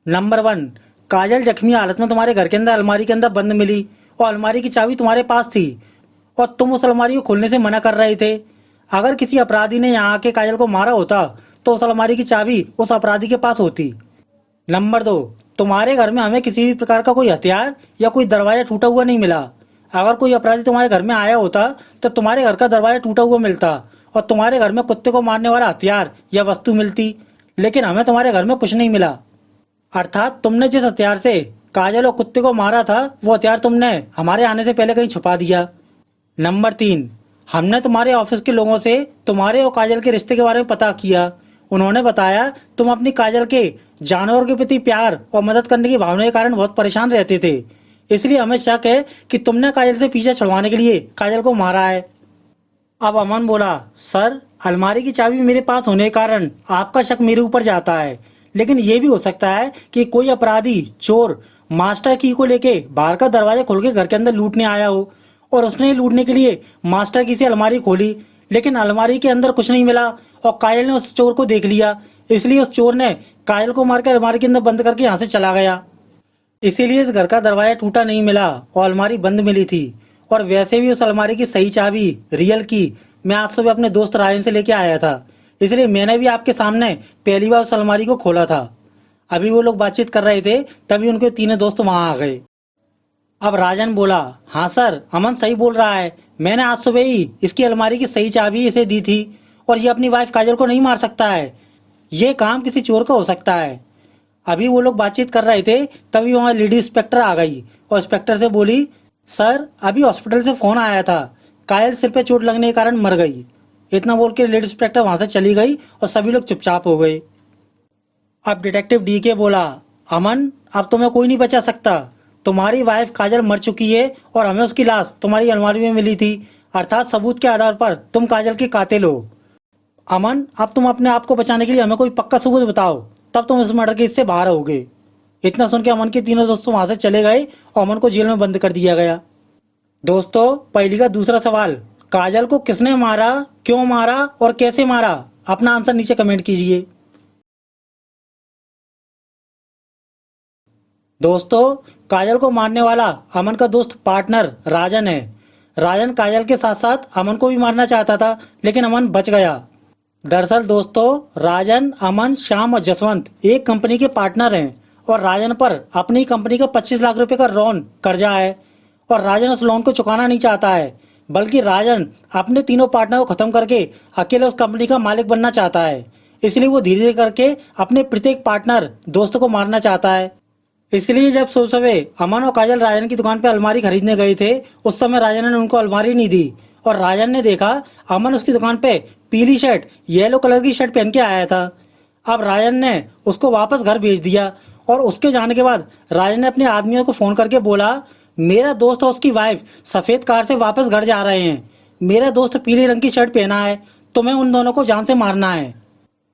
नंबर 1, काजल जख्मी हालत में तुम्हारे घर के अंदर अलमारी के अंदर बंद मिली और अलमारी की चाबी तुम्हारे पास थी और तुम उस अलमारी को खोलने से मना कर रहे थे। अगर किसी अपराधी ने यहाँ आके काजल को मारा होता तो उस अलमारी की चाबी उस अपराधी के पास होती। नंबर 2, तुम्हारे घर में हमें किसी भी प्रकार का कोई हथियार या कोई दरवाजा टूटा हुआ नहीं मिला। अगर कोई अपराधी तुम्हारे घर में आया होता तो तुम्हारे घर का दरवाजा टूटा हुआ मिलता और तुम्हारे घर में कुत्ते को मारने वाला हथियार या वस्तु मिलती, लेकिन हमें तुम्हारे घर में कुछ नहीं मिला। अर्थात तुमने जिस हथियार से काजल और कुत्ते को मारा था वो हथियार तुमने हमारे आने से पहले कहीं छुपा दिया। नंबर 3, हमने तुम्हारे ऑफिस के लोगों से तुम्हारे और काजल के रिश्ते के बारे में पता किया। उन्होंने बताया तुम अपनी काजल के जानवर के प्रति प्यार और मदद करने की भावना के कारण बहुत परेशान रहते थे, इसलिए हमें शक है कि तुमने काजल से पीछा छुड़वाने के लिए काजल को मारा है। अब अमन बोला, सर अलमारी की चाबी मेरे पास होने के कारण आपका शक मेरे ऊपर जाता है, लेकिन ये भी हो सकता है कि कोई अपराधी चोर मास्टर की को लेके बाहर का दरवाजा खोल के घर के अंदर लूटने आया हो और उसने लूटने के लिए मास्टर की से अलमारी खोली, लेकिन अलमारी के अंदर कुछ नहीं मिला और कायल ने उस चोर को देख लिया, इसलिए उस चोर ने कायल को मारकर अलमारी के अंदर बंद करके यहाँ से चला गया। इसीलिए इस घर का दरवाजा टूटा नहीं मिला और अलमारी बंद मिली थी। और वैसे भी उस अलमारी की सही चाबी रियल की मैं आज सुबह अपने दोस्त रायन से लेके आया था, इसलिए मैंने भी आपके सामने पहली बार उस अलमारी को खोला था। अभी वो लोग बातचीत कर रहे थे तभी उनके तीनों दोस्त वहां आ गए। अब राजन बोला, हाँ सर अमन सही बोल रहा है, मैंने आज सुबह ही इसकी अलमारी की सही चाबी इसे दी थी और ये अपनी वाइफ काजल को नहीं मार सकता है, ये काम किसी चोर का हो सकता है। अभी वो लोग बातचीत कर रहे थे तभी वहाँ लेडी इंस्पेक्टर आ गई और इंस्पेक्टर से बोली, सर अभी हॉस्पिटल से फोन आया था, कायल सिर पे चोट लगने के कारण मर गई। इतना बोल के लेडी इंस्पेक्टर वहां से चली गई और सभी लोग चुपचाप हो गए। अब डिटेक्टिव डीके बोला, अमन अब तुम्हें कोई नहीं बचा सकता, तुम्हारी वाइफ काजल मर चुकी है और हमें उसकी लाश तुम्हारी अलमारी में मिली थी, अर्थात सबूत के आधार पर तुम काजल के कातिल हो। अमन अब तुम अपने आप को बचाने के लिए हमें कोई पक्का सबूत बताओ, तब तुम इस मर्डर केस से बाहर होगे। इतना सुन के अमन के तीनों दोस्त वहां से चले गए और अमन को जेल में बंद कर दिया गया। दोस्तों पहली का दूसरा सवाल, काजल को किसने मारा, क्यों मारा और कैसे मारा? अपना आंसर नीचे कमेंट कीजिए। दोस्तों काजल को मारने वाला अमन का दोस्त पार्टनर राजन है। राजन काजल के साथ साथ अमन को भी मारना चाहता था, लेकिन अमन बच गया। दरअसल दोस्तों राजन, अमन, श्याम और जसवंत एक कंपनी के पार्टनर हैं और राजन पर अपनी कंपनी का 25 लाख रुपए का लोन कर्जा है और राजन उस लोन को चुकाना नहीं चाहता है, बल्कि राजन अपने तीनों पार्टनर को खत्म करके अकेले उस कंपनी का मालिक बनना चाहता है। इसलिए वो धीरे धीरे करके अपने प्रत्येक पार्टनर दोस्त को मारना चाहता है। इसलिए जब सुबह अमन और काजल राजन की दुकान पर अलमारी खरीदने गए थे, उस समय राजन ने उनको अलमारी नहीं दी और राजन ने देखा अमन उसकी दुकान पे पीली शर्ट, येलो कलर की शर्ट पहन के आया था। अब राजन ने उसको वापस घर भेज दिया और उसके जाने के बाद राजन ने अपने आदमियों को फोन करके बोला, मेरा दोस्त और उसकी वाइफ सफेद कार से वापस घर जा रहे हैं, मेरा दोस्त पीले रंग की शर्ट पहना है, तुम्हें उन दोनों को जान से मारना है।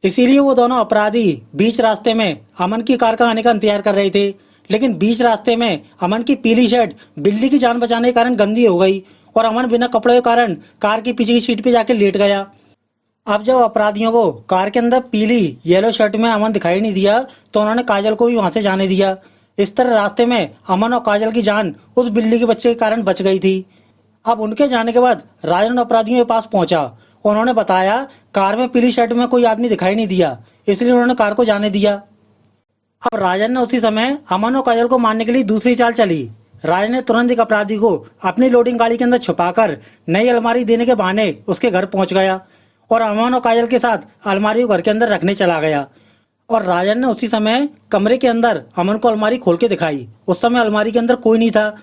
इसीलिए वो दोनों अपराधी बीच रास्ते में अमन की कार का आने का इंतजार कर रहे थे, लेकिन बीच रास्ते में अमन की पीली शर्ट बिल्ली की जान बचाने के कारण गंदी हो गई और अमन बिना कपड़े के कारण कार की पीछे की सीट पे जाके लेट गया। अब जब अपराधियों को कार के अंदर पीली येलो शर्ट में अमन दिखाई नहीं दिया तो उन्होंने काजल को भी वहां से जाने दिया। इस तरह रास्ते में अमन और काजल की जान उस बिल्ली के बच्चे के कारण बच गई थी। अब उनके जाने के बाद राजन अपराधियों के पास पहुंचा, उन्होंने बताया कार में पीली शर्ट में कोई आदमी दिखाई नहीं दिया, इसलिए उन्होंने कार को जाने दिया। अब राजन ने उसी समय अमन और काजल को मारने के लिए दूसरी चाल चली। राजन ने तुरंत एक अपराधी को अपनी लोडिंग गाड़ी के अंदर छुपाकर नई अलमारी देने के बहाने उसके घर पहुंच गया और अमन और काजल के साथ अलमारी को घर के अंदर रखने चला गया। और राजन ने उसी समय कमरे के अंदर अमन को अलमारी खोल के दिखाई। उस समय अलमारी के अंदर कोई नहीं था,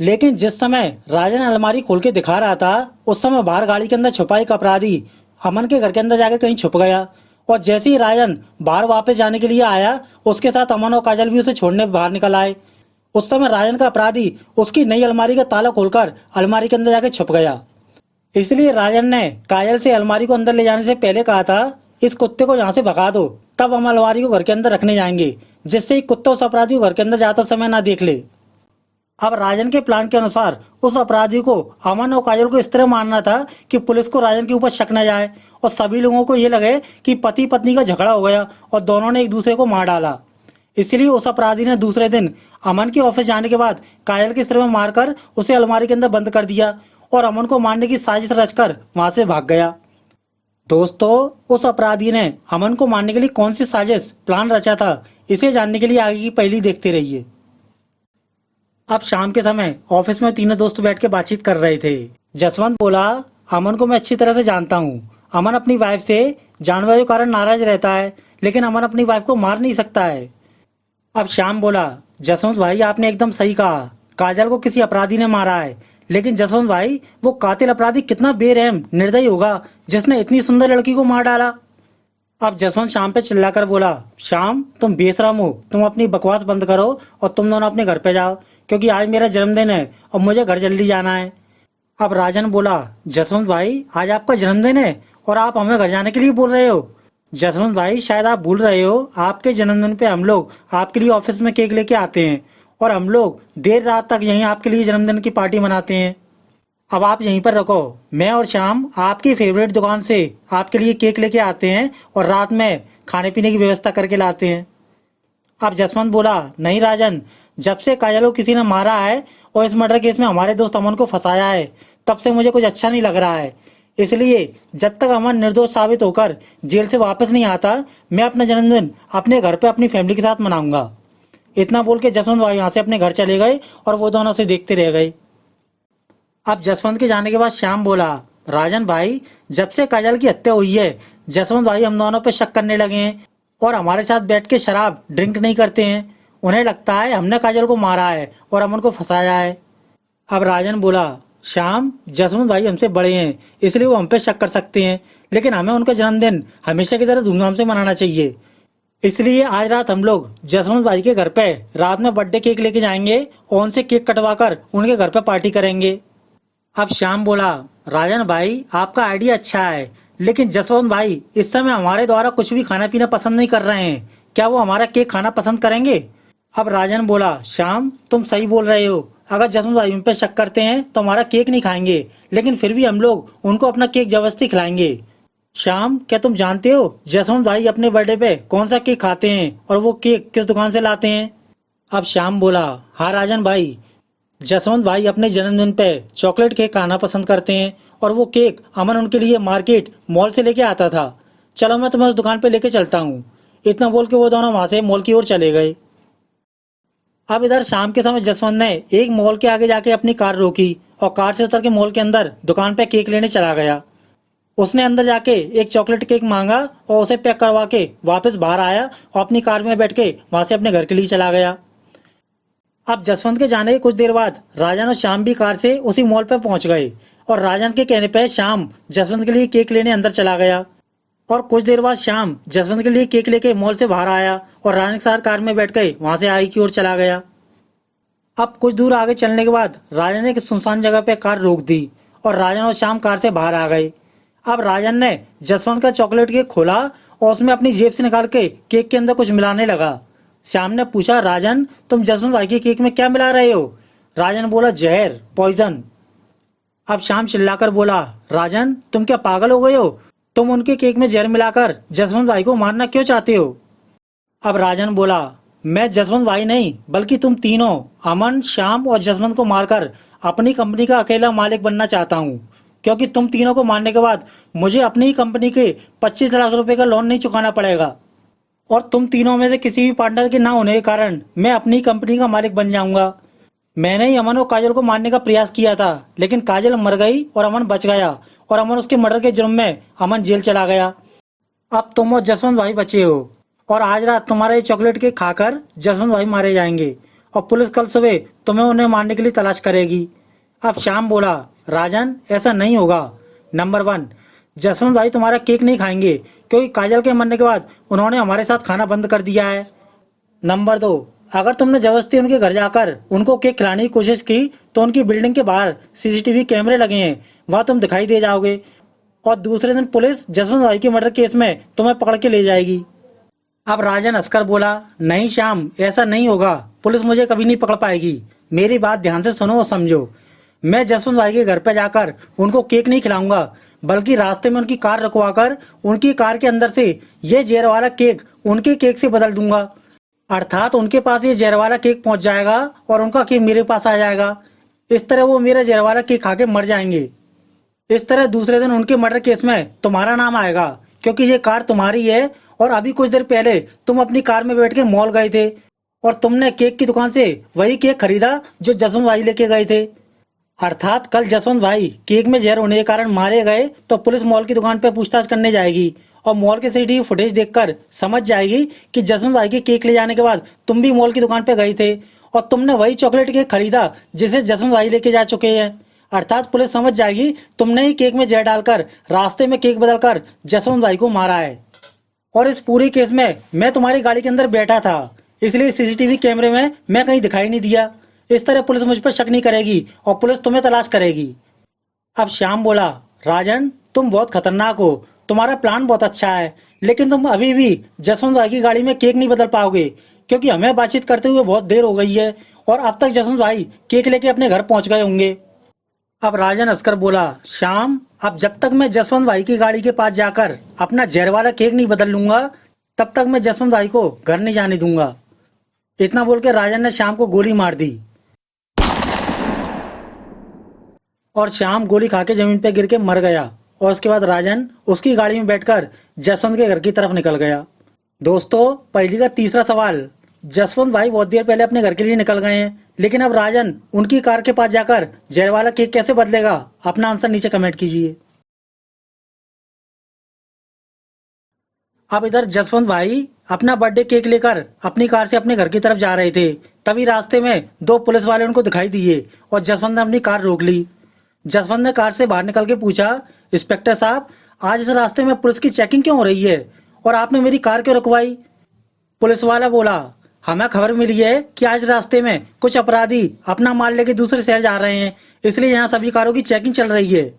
लेकिन जिस समय राजन अलमारी खोल के दिखा रहा था उस समय बाहर गाड़ी के अंदर छुपा एक अपराधी अमन के घर के अंदर जाकर कहीं छुप गया। और जैसे ही राजन बाहर वापस जाने के लिए आया, उसके साथ अमन और काजल भी उसे छोड़ने बाहर निकल आए। उस समय राजन का अपराधी उसकी नई अलमारी का ताला खोलकर अलमारी के अंदर जाकर छुप गया। इसलिए राजन ने काजल से अलमारी को अंदर ले जाने से पहले कहा था, इस कुत्ते को यहाँ से भगा दो, तब हम अलमारी को घर के अंदर रखने जाएंगे, जिससे कुत्ता उस अपराधी को घर के अंदर जाता समय ना देख ले। अब राजन के प्लान के अनुसार उस अपराधी को अमन और काजल को इस तरह मारना था कि पुलिस को राजन के ऊपर शक न जाए और सभी लोगों को ये लगे कि पति पत्नी का झगड़ा हो गया और दोनों ने एक दूसरे को मार डाला। इसलिए उस अपराधी ने दूसरे दिन अमन के ऑफिस जाने के बाद काजल के सिर में मारकर उसे अलमारी के अंदर बंद कर दिया और अमन को मारने की साजिश रचकर वहां से भाग गया। दोस्तों, उस अपराधी ने अमन को मारने के लिए कौन सी साजिश प्लान रचा था, इसे जानने के लिए आगे की पहेली देखते रहिए। अब शाम के समय ऑफिस में तीनों दोस्त बैठ के बातचीत कर रहे थे। जसवंत बोला, अमन को मैं अच्छी तरह से जानता हूँ। अमन अपनी वाइफ से जानवर के कारण नाराज रहता है, लेकिन अमन अपनी वाइफ को मार नहीं सकता है। अब श्याम बोला, जसवंत भाई आपने एकदम सही कहा, काजल को किसी अपराधी ने मारा है। लेकिन जसवंत भाई, वो कातिल अपराधी कितना बेरहम निर्दयी होगा जिसने इतनी सुंदर लड़की को मार डाला। अब जसवंत श्याम पे चिल्लाकर बोला, श्याम तुम बेशरम हो, तुम अपनी बकवास बंद करो और तुम दोनों अपने घर पे जाओ, क्योंकि आज मेरा जन्मदिन है और मुझे घर जल्दी जाना है। अब राजन बोला, जसवंत भाई आज आपका जन्मदिन है और आप हमें घर जाने के लिए बोल रहे हो। जसवंत भाई शायद आप भूल रहे हो, आपके जन्मदिन पे हम लोग आपके लिए ऑफिस में केक लेके आते हैं और हम लोग देर रात तक यहीं आपके लिए जन्मदिन की पार्टी मनाते हैं। अब आप यहीं पर रखो, मैं और श्याम आपकी फेवरेट दुकान से आपके लिए केक लेके आते हैं और रात में खाने पीने की व्यवस्था करके लाते हैं। अब जसवंत बोला, नहीं राजन, जब से काजल को किसी ने मारा है और इस मर्डर केस में हमारे दोस्त अमन को फंसाया है, तब से मुझे कुछ अच्छा नहीं लग रहा है। इसलिए जब तक अमन निर्दोष साबित होकर जेल से वापस नहीं आता, मैं अपना जन्मदिन अपने घर पे अपनी फैमिली के साथ मनाऊंगा। इतना बोल के जसवंत भाई यहाँ से अपने घर चले गए और वो दोनों से देखते रह गए। अब जसवंत के जाने के बाद श्याम बोला, राजन भाई, जब से काजल की हत्या हुई है, जसवंत भाई हम दोनों पे शक करने लगे हैं और हमारे साथ बैठ के शराब ड्रिंक नहीं करते हैं। उन्हें लगता है हमने काजल को मारा है और अमन को फंसाया है। अब राजन बोला, श्याम, जसवंत भाई हमसे बड़े हैं, इसलिए वो हम पे शक कर सकते हैं, लेकिन हमें उनका जन्मदिन हमेशा की तरह धूमधाम से मनाना चाहिए। इसलिए आज रात हम लोग जसवंत भाई के घर पे रात में बर्थडे केक लेके जाएंगे और उनसे केक कटवा कर उनके घर पे पार्टी करेंगे। अब श्याम बोला, राजन भाई आपका आइडिया अच्छा है, लेकिन जसवंत भाई इस समय हमारे द्वारा कुछ भी खाना पीना पसंद नहीं कर रहे हैं, क्या वो हमारा केक खाना पसंद करेंगे? अब राजन बोला, श्याम तुम सही बोल रहे हो, अगर जसवंत भाई उन पे शक करते हैं तो हमारा केक नहीं खाएंगे, लेकिन फिर भी हम लोग उनको अपना केक जबरदस्ती खिलाएंगे। श्याम, क्या तुम जानते हो जसवंत भाई अपने बर्थडे पे कौन सा केक खाते हैं और वो केक किस दुकान से लाते हैं? अब श्याम बोला, हाँ राजन भाई, जसवंत भाई अपने जन्मदिन पे चॉकलेट केक खाना पसंद करते हैं और वो केक अमन उनके लिए मार्केट मॉल से लेके आता था। चलो मैं तुम्हें उस दुकान पे लेके चलता हूँ। इतना बोल के वो दोनों वहां से मॉल की ओर चले गए। अब इधर शाम के समय जसवंत ने एक मॉल के आगे जाके अपनी कार रोकी और कार से उतर के मॉल के अंदर दुकान पे केक लेने चला गया। उसने अंदर जाके एक चॉकलेट केक मांगा और उसे पैक करवा के वापस बाहर आया और अपनी कार में बैठ के वहां से अपने घर के लिए चला गया। अब जसवंत के जाने के कुछ देर बाद राजन और श्याम भी कार से उसी मॉल पर पहुंच गए और राजन के कहने पर श्याम जसवंत के लिए केक लेने अंदर चला गया और कुछ देर बाद श्याम जसवंत के लिए केक लेके मॉल से बाहर आया और राजन के साथ कार में बैठ गए वहां से आगे की ओर चला गया। अब कुछ दूर आगे चलने के बाद राजन ने एक सुनसान जगह पे कार रोक दी और राजन और श्याम कार से बाहर आ गए। अब राजन ने जसवंत का चॉकलेट केक खोला और उसमें अपनी जेब से निकाल के केक के अंदर कुछ मिलाने लगा। श्याम ने पूछा, राजन तुम जसवंत भाई के केक में क्या मिला रहे हो? राजन बोला, जहर, पॉइजन। अब श्याम चिल्लाकर बोला, राजन तुम क्या पागल हो गए हो? तुम उनके केक में जहर मिलाकर जसवंत भाई को मारना क्यों चाहते हो? अब राजन बोला, मैं जसवंत भाई नहीं बल्कि तुम तीनों अमन, श्याम और जसवंत को मारकर अपनी कंपनी का अकेला मालिक बनना चाहता हूँ, क्योंकि तुम तीनों को मारने के बाद मुझे अपनी ही कंपनी के 25 लाख रुपए का लोन नहीं चुकाना पड़ेगा और तुम तीनों में से किसी भी पार्टनर के ना होने के कारण मैं अपनी कंपनी का मालिक बन जाऊंगा। मैंने ही अमन और काजल को मारने का प्रयास किया था, लेकिन काजल मर गई और अमन बच गया और अमन उसके मर्डर के जुर्म में अमन जेल चला गया। अब तुम और जसवंत भाई बचे हो और आज रात तुम्हारा ये चॉकलेट केक खाकर जसवंत भाई मारे जाएंगे और पुलिस कल सुबह तुम्हें उन्हें मारने के लिए तलाश करेगी। अब श्याम बोला, राजन ऐसा नहीं होगा। नंबर 1, जसवंत भाई तुम्हारा केक नहीं खाएंगे क्योंकि काजल के मरने के बाद उन्होंने हमारे साथ खाना बंद कर दिया है। नंबर 2, अगर तुमने जबरदस्ती उनके घर जाकर उनको केक खिलाने की कोशिश की तो उनकी बिल्डिंग के बाहर सीसीटीवी कैमरे लगे हैं, वहां तुम दिखाई दे जाओगे और दूसरे दिन पुलिस जसवंत भाई के मर्डर केस में तुम्हें पकड़ के ले जाएगी। अब राजन हंसकर बोला, नहीं श्याम ऐसा नहीं होगा, पुलिस मुझे कभी नहीं पकड़ पाएगी। मेरी बात ध्यान से सुनो और समझो। मैं जसवंत भाई के घर पर जाकर उनको केक नहीं खिलाऊंगा, बल्कि रास्ते में उनकी कार रुकवाकर उनकी कार के अंदर से ये जहर वाला केक उनके केक से बदल दूंगा। अर्थात उनके पास ये जहर वाला केक पहुंच जाएगा और उनका केक मेरे पास आ जाएगा। इस तरह वो मेरा जहर वाला केक खा के मर जाएंगे। इस तरह दूसरे दिन उनके मर्डर केस में तुम्हारा नाम आएगा, क्योंकि ये कार तुम्हारी है और अभी कुछ देर पहले तुम अपनी कार में बैठ के मॉल गए थे और तुमने केक की दुकान से वही केक खरीदा जो जसवंत भाई लेके गए थे। अर्थात कल जसवंत भाई केक में जहर होने के कारण मारे गए तो पुलिस मॉल की दुकान पर पूछताछ करने जाएगी और मॉल के सीसीटीवी फुटेज देखकर समझ जाएगी कि जसवंत भाई के केक ले जाने के बाद तुम भी मॉल की दुकान पर गए थे और तुमने वही चॉकलेट केक खरीदा जिसे जसवंत भाई लेके जा चुके हैं। अर्थात पुलिस समझ जाएगी तुमने ही केक में जहर डालकर रास्ते में केक बदलकर जसवंत भाई को मारा है। और इस पूरे केस में मैं तुम्हारी गाड़ी के अंदर बैठा था, इसलिए सीसीटीवी कैमरे में मैं कहीं दिखाई नहीं दिया। इस तरह पुलिस मुझ पर शक नहीं करेगी और पुलिस तुम्हें तलाश करेगी। अब श्याम बोला, राजन तुम बहुत खतरनाक हो, तुम्हारा प्लान बहुत अच्छा है, लेकिन तुम अभी भी जसवंत भाई की गाड़ी में केक नहीं बदल पाओगे, क्योंकि हमें बातचीत करते हुए बहुत देर हो गई है और अब तक जसवंत भाई केक लेके अपने घर पहुंच गए होंगे। अब राजन हंसकर बोला, श्याम अब जब तक मैं जसवंत भाई की गाड़ी के पास जाकर अपना जहर वाला केक नहीं बदल लूंगा तब तक मैं जसवंत भाई को घर नहीं जाने दूंगा। इतना बोल के राजन ने श्याम को गोली मार दी और श्याम गोली खा के जमीन पे गिर के मर गया। और उसके बाद राजन उसकी गाड़ी में बैठकर जसवंत के घर की तरफ निकल गया। दोस्तों, पहली का तीसरा सवाल, जसवंत भाई बहुत देर पहले अपने घर के लिए निकल गए हैं, लेकिन अब राजन उनकी कार के पास जाकर जहर वाला केक कैसे बदलेगा? अपना आंसर नीचे कमेंट कीजिए। अब इधर जसवंत भाई अपना बर्थडे केक लेकर अपनी कार से अपने घर की तरफ जा रहे थे, तभी रास्ते में दो पुलिस वाले उनको दिखाई दिए और जसवंत ने अपनी कार रोक ली। जसवंत ने कार से बाहर निकल के पूछा, इंस्पेक्टर साहब आज इस रास्ते में पुलिस की चेकिंग क्यों हो रही है और आपने मेरी कार क्यों रुकवाई? पुलिस वाला बोला, हमें खबर मिली है कि आज रास्ते में कुछ अपराधी अपना माल लेके दूसरे शहर जा रहे हैं, इसलिए यहाँ सभी कारों की चेकिंग चल रही है।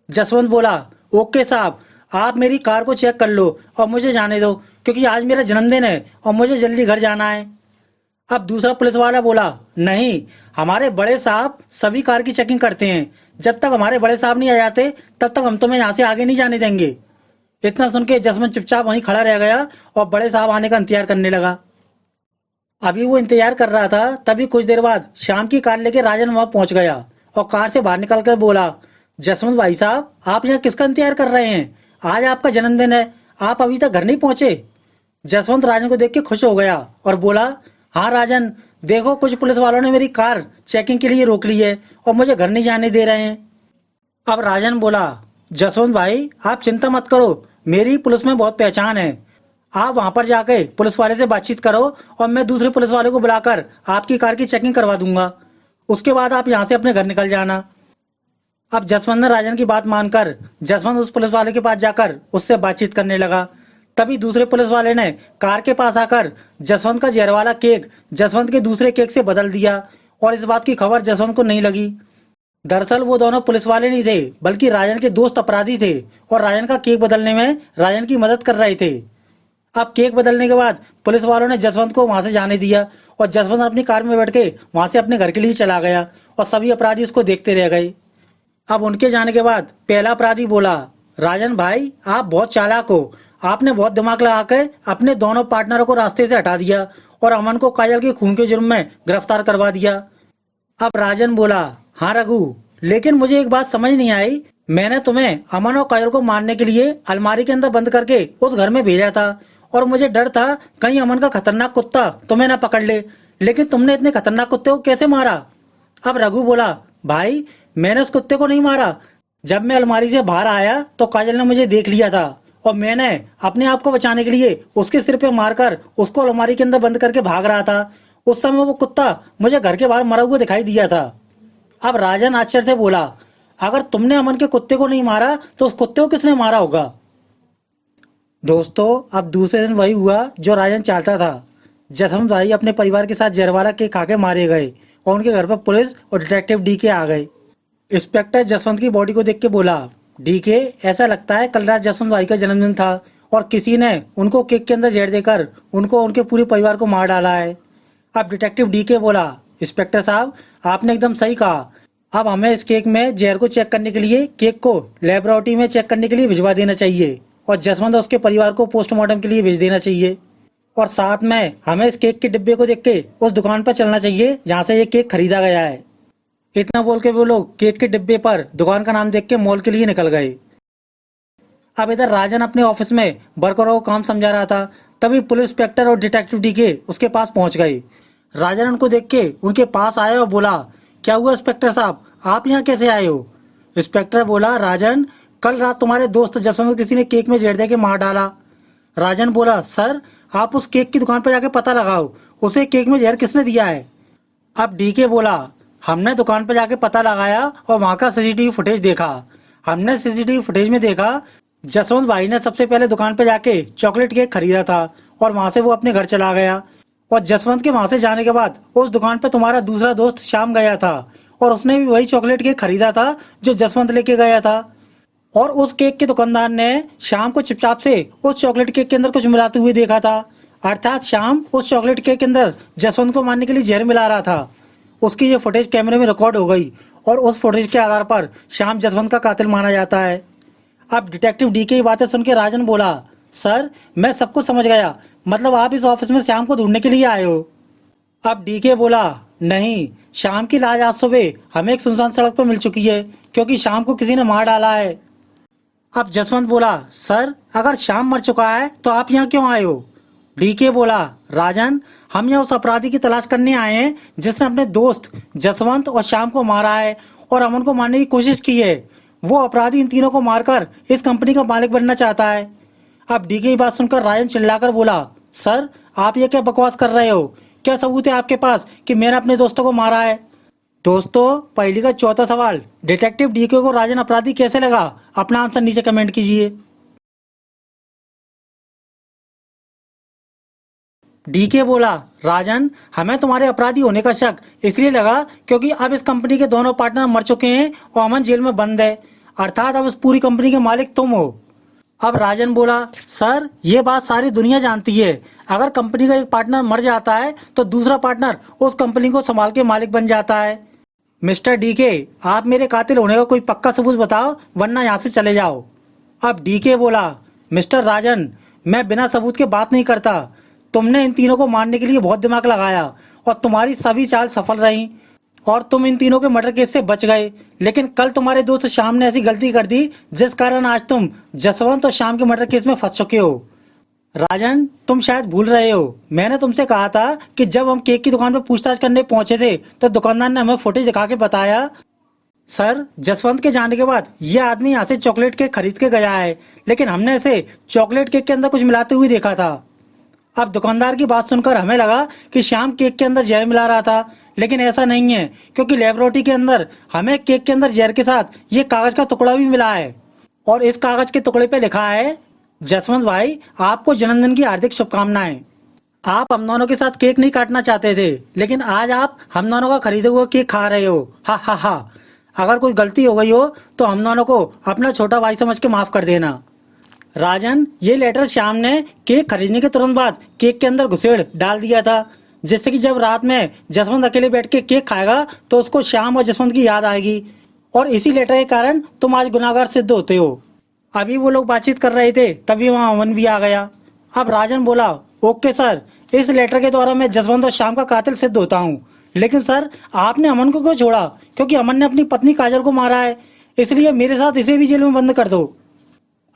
जसवंत बोला, ओके साहब, आप मेरी कार को चेक कर लो और मुझे जाने दो, क्योंकि आज मेरा जन्मदिन है और मुझे जल्दी घर जाना है। अब दूसरा पुलिस वाला बोला, नहीं, हमारे बड़े साहब सभी कार की चेकिंग करते हैं, जब तक हमारे बड़े साहब नहीं आ जाते तब तक हम तुम्हें यहाँ से आगे नहीं जाने देंगे। इतना सुन के जसवंत चुपचाप वहीं खड़ा रह गया और बड़े साहब आने का इंतजार करने लगा। अभी वो इंतजार कर रहा था, तभी कुछ देर बाद शाम की कार लेके राजन वहां पहुंच गया और कार से बाहर निकल कर बोला, जसवंत भाई साहब आप यहाँ किसका इंतजार कर रहे हैं? आज आपका जन्मदिन है, आप अभी तक घर नहीं पहुंचे। जसवंत राजन को देख के खुश हो गया और बोला, हाँ राजन, देखो कुछ पुलिस वालों ने मेरी कार चेकिंग के लिए रोक ली है और मुझे घर नहीं जाने दे रहे हैं। अब राजन बोला, जसवंत भाई आप चिंता मत करो, मेरी पुलिस में बहुत पहचान है। आप वहां पर जाके पुलिस वाले से बातचीत करो और मैं दूसरे पुलिस वाले को बुलाकर आपकी कार की चेकिंग करवा दूंगा। उसके बाद आप यहाँ से अपने घर निकल जाना। अब जसवंत ने राजन की बात मानकर जसवंत उस पुलिस वाले के पास जाकर उससे बातचीत करने लगा। तभी दूसरे पुलिस वाले ने कार के पास आकर जसवंत का जहर वाला केक जसवंत के दूसरे केक से बदल दिया और इस बात की खबर जसवंत को नहीं लगी। दरअसल वो दोनों पुलिस वाले नहीं थे, बल्कि राजन के दोस्त अपराधी थे और राजन का केक बदलने में राजन की मदद कर रहे थे। अब केक बदलने के बाद पुलिस वालों ने जसवंत को वहां से जाने दिया और जसवंत अपनी कार में बैठ के वहां से अपने घर के लिए चला गया और सभी अपराधी उसको देखते रह गए। अब उनके जाने के बाद पहला अपराधी बोला, राजन भाई आप बहुत चालाक हो, आपने बहुत दिमाग लगा कर अपने दोनों पार्टनरों को रास्ते से हटा दिया और अमन को काजल के खून के जुर्म में गिरफ्तार करवा दिया। अब राजन बोला, हाँ रघु, लेकिन मुझे एक बात समझ नहीं आई, मैंने तुम्हें अमन और काजल को मारने के लिए अलमारी के अंदर बंद करके उस घर में भेजा था और मुझे डर था कहीं अमन का खतरनाक कुत्ता तुम्हें ना पकड़ ले, लेकिन तुमने इतने खतरनाक कुत्ते को कैसे मारा? अब रघु बोला, भाई मैंने उस कुत्ते को नहीं मारा, जब मैं अलमारी से बाहर आया तो काजल ने मुझे देख लिया था और मैंने अपने आप को बचाने के लिए उसके सिर पे मारकर उसको अलमारी के अंदर बंद करके भाग रहा था। उस समय वो कुत्ता मुझे घर के बाहर मरा हुआ दिखाई दिया था। अब राजन आश्चर्य से बोला, अगर तुमने अमन के कुत्ते को नहीं मारा तो उस कुत्ते को किसने मारा होगा? दोस्तों, अब दूसरे दिन वही हुआ जो राजन चाहता था। जसवंत भाई अपने परिवार के साथ जहरवाला केक खा के मारे गए और उनके घर पर पुलिस और डिटेक्टिव डीके आ गए। इंस्पेक्टर जसवंत की बॉडी को देख के बोला, डीके ऐसा लगता है कल रात जसवंत भाई का जन्मदिन था और किसी ने उनको केक के अंदर जहर देकर उनको उनके पूरे परिवार को मार डाला है। अब डिटेक्टिव डीके बोला, इंस्पेक्टर साहब आपने एकदम सही कहा, अब हमें इस केक में जहर को चेक करने के लिए केक को लेबोरेटरी में चेक करने के लिए भिजवा देना चाहिए और जसवंत और उसके परिवार को पोस्टमार्टम के लिए भेज देना चाहिए और साथ में हमें इस केक के डिब्बे को देख के उस दुकान पर चलना चाहिए जहाँ से ये केक खरीदा गया है। इतना बोल के वो लोग केक के डिब्बे पर दुकान का नाम देख के मॉल के लिए निकल गए। अब इधर राजन अपने ऑफिस में वर्करों को काम समझा रहा था, तभी पुलिस इंस्पेक्टर और डिटेक्टिव डीके उसके पास पहुंच गए। राजन उनको देख के उनके पास आया और बोला, क्या हुआ इंस्पेक्टर साहब, आप यहाँ कैसे आए हो? इंस्पेक्टर बोला, राजन, कल रात तुम्हारे दोस्त जसवंत को किसी ने केक में जहर दे के मार डाला। राजन बोला, सर, आप उस केक की दुकान पर जाके पता लगाओ, उसे केक में जहर किसने दिया है। अब डीके बोला, हमने दुकान पर जाके पता लगाया और वहां का सीसीटीवी फुटेज देखा। हमने सीसीटीवी फुटेज में देखा जसवंत भाई ने सबसे पहले दुकान पर जाके चॉकलेट केक खरीदा था और वहां से वो अपने घर चला गया। और जसवंत के वहां से जाने के बाद उस दुकान पे तुम्हारा दूसरा दोस्त श्याम गया था और उसने भी वही चॉकलेट केक खरीदा था जो जसवंत लेके गया था। और उस केक के दुकानदार ने श्याम को चुपचाप से उस चॉकलेट केक के अंदर कुछ मिलाते हुए देखा था, अर्थात श्याम उस चॉकलेट केक के अंदर जसवंत को मारने के लिए जहर मिला रहा था। उसकी ये फुटेज कैमरे में रिकॉर्ड हो गई और उस फुटेज के आधार पर श्याम जसवंत का कातिल माना जाता है। अब डिटेक्टिव डी की बातें सुन के राजन बोला, सर, मैं सब कुछ समझ गया, मतलब आप इस ऑफिस में श्याम को ढूंढने के लिए आए हो। अब डीके बोला, नहीं, शाम की लाश आज सुबह हमें एक सुनसान सड़क पर मिल चुकी है क्योंकि शाम को किसी ने मार डाला है। अब जसवंत बोला, सर, अगर श्याम मर चुका है तो आप यहाँ क्यों आए हो? डीके बोला, राजन, हम यहाँ उस अपराधी की तलाश करने आए हैं जिसने अपने दोस्त जसवंत और श्याम को मारा है और अमन को मारने की कोशिश की है। वो अपराधी इन तीनों को मारकर इस कंपनी का मालिक बनना चाहता है। अब डीके की बात सुनकर राजन चिल्लाकर बोला, सर, आप ये क्या बकवास कर रहे हो? क्या सबूत है आपके पास कि मैंने अपने दोस्तों को मारा है? दोस्तों, पहली का चौथा सवाल, डिटेक्टिव डीके को राजन अपराधी कैसे लगा? अपना आंसर नीचे कमेंट कीजिए। डीके बोला, राजन, हमें तुम्हारे अपराधी होने का शक इसलिए लगा क्योंकि अब इस कंपनी के दोनों पार्टनर मर चुके हैं और अमन जेल में बंद है, अर्थात अब इस पूरी कंपनी के मालिक तुम हो। अब राजन बोला, सर, ये बात सारी दुनिया जानती है, अगर कंपनी का एक पार्टनर मर जाता है तो दूसरा पार्टनर उस कंपनी को संभाल के मालिक बन जाता है। मिस्टर डीके, आप मेरे कातिल होने का कोई पक्का सबूत बताओ वरना यहाँ से चले जाओ। अब डीके बोला, मिस्टर राजन, मैं बिना सबूत के बात नहीं करता। तुमने इन तीनों को मारने के लिए बहुत दिमाग लगाया और तुम्हारी सभी चाल सफल रही और तुम इन तीनों के मर्डर केस से बच गए, लेकिन कल तुम्हारे दोस्त श्याम ने ऐसी गलती कर दी जिस कारण आज तुम जसवंत और श्याम के मर्डर केस में फंस चुके हो। राजन, तुम शायद भूल रहे हो, मैंने तुमसे कहा था कि जब हम केक की दुकान पर पूछताछ करने पहुंचे थे तो दुकानदार ने हमें फुटेज दिखा के बताया, सर, जसवंत के जाने के बाद यह आदमी यहाँ से चॉकलेट केक खरीद के गया है, लेकिन हमने इसे चॉकलेट केक के अंदर कुछ मिलाते हुए देखा था। अब दुकानदार की बात सुनकर हमें लगा कि श्याम केक के अंदर जहर मिला रहा था, लेकिन ऐसा नहीं है क्योंकि लेबोरेटरी के अंदर हमें केक के अंदर जहर के साथ ये कागज का टुकड़ा भी मिला है और इस कागज के टुकड़े पे लिखा है, जसवंत भाई, आपको जन्मदिन की हार्दिक शुभकामनाएं। आप हम दोनों के साथ केक नहीं काटना चाहते थे, लेकिन आज आप हम दोनों का खरीदे हुआ केक खा रहे हो। हा हा हा। अगर कोई गलती हो गई हो तो हम दोनों को अपना छोटा भाई समझ के माफ कर देना। राजन, ये लेटर श्याम ने केक खरीदने के तुरंत बाद केक के अंदर घुसेड़ डाल दिया था, जिससे कि जब रात में जसवंत अकेले बैठ के केक खाएगा तो उसको श्याम और जसवंत की याद आएगी और इसी लेटर के कारण तुम आज गुनाहगार सिद्ध होते हो। अभी वो लोग बातचीत कर रहे थे तभी वहाँ अमन भी आ गया। अब राजन बोला, ओके सर, इस लेटर के द्वारा मैं जसवंत और श्याम का कातिल सिद्ध होता हूँ, लेकिन सर, आपने अमन को क्यों छोड़ा? क्योंकि अमन ने अपनी पत्नी काजल को मारा है, इसलिए मेरे साथ इसे भी जेल में बंद कर दो।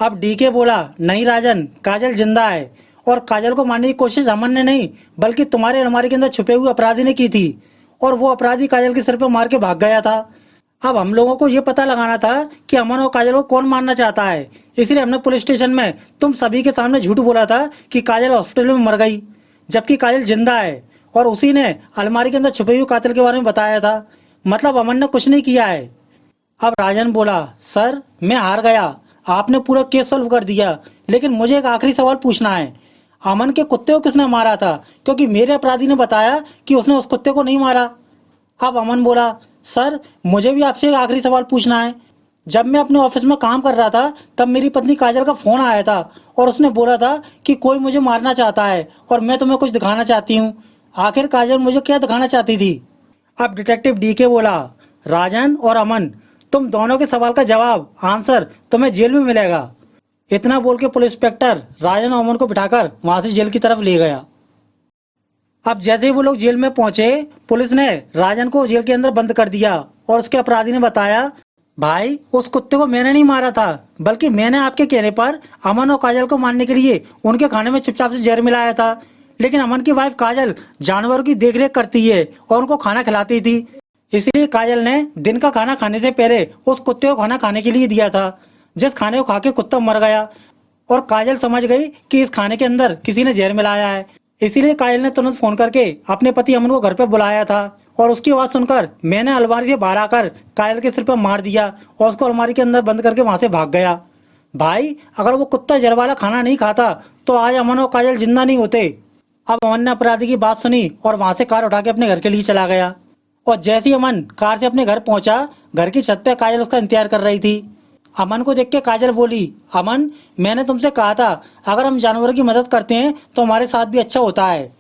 अब डीके बोला, नहीं राजन, काजल जिंदा है और काजल को मारने की कोशिश अमन ने नहीं बल्कि तुम्हारे अलमारी के अंदर छुपे हुए अपराधी ने की थी और वो अपराधी काजल के सिर पर मार के भाग गया था। अब हम लोगों को ये पता लगाना था कि अमन और काजल को कौन मारना चाहता है, इसलिए हमने पुलिस स्टेशन में तुम सभी के सामने झूठ बोला था कि काजल हॉस्पिटल में मर गई, जबकि काजल जिंदा है और उसी ने अलमारी के अंदर छुपे हुए कातिल के बारे में बताया था। मतलब अमन ने कुछ नहीं किया है। अब राजन बोला, सर, मैं हार गया, आपने पूरा केस सॉल्व कर दिया, लेकिन मुझे एक आखिरी सवाल पूछना है। अमन के कुत्ते को किसने मारा था? क्योंकि मेरे अपराधी ने बताया कि उसने उस कुत्ते को नहीं मारा। अब अमन बोला, सर, मुझे भी आपसे एक आखिरी सवाल पूछना है। जब मैं अपने ऑफिस में काम कर रहा था तब मेरी पत्नी काजल का फोन आया था और उसने बोला था कि कोई मुझे मारना चाहता है और मैं तुम्हें कुछ दिखाना चाहती हूँ। आखिर काजल मुझे क्या दिखाना चाहती थी? अब डिटेक्टिव डीके बोला, राजन और अमन, तुम दोनों के सवाल का जवाब, आंसर तुम्हें जेल में मिलेगा। इतना बोल के पुलिस इंस्पेक्टर राजन और अमन को बिठाकर वहां से जेल की तरफ ले गया। अब जैसे ही वो लोग जेल में पहुंचे, पुलिस ने राजन को जेल के अंदर बंद कर दिया और उसके अपराधी ने बताया, भाई उस कुत्ते को मैंने नहीं मारा था, बल्कि मैंने आपके कहने पर अमन और काजल को मारने के लिए उनके खाने में चुपचाप से जहर मिलाया था। लेकिन अमन की वाइफ काजल जानवरों की देखरेख करती है और उनको खाना खिलाती थी, इसलिए काजल ने दिन का खाना खाने से पहले उस कुत्ते को खाना खाने के लिए दिया था, जिस खाने को खा के कुत्ता मर गया। और काजल समझ गई कि इस खाने के अंदर किसी ने जहर मिलाया है, इसीलिए काजल ने तुरंत फोन करके अपने पति अमन को घर पे बुलाया था। और उसकी आवाज सुनकर मैंने अलमारी से बाहर आकर काजल के सिर पर मार दिया और उसको अलमारी के अंदर बंद करके वहां से भाग गया। भाई अगर वो कुत्ता जहर वाला खाना नहीं खाता तो आज अमन और काजल जिंदा नहीं होते। अब अमन ने अपराधी की बात सुनी और वहां से कार उठा के अपने घर के लिए चला गया। और जैसे ही अमन कार से अपने घर पहुंचा, घर की छत पे काजल उसका इंतजार कर रही थी। अमन को देख के काजल बोली, अमन मैंने तुमसे कहा था अगर हम जानवरों की मदद करते हैं तो हमारे साथ भी अच्छा होता है।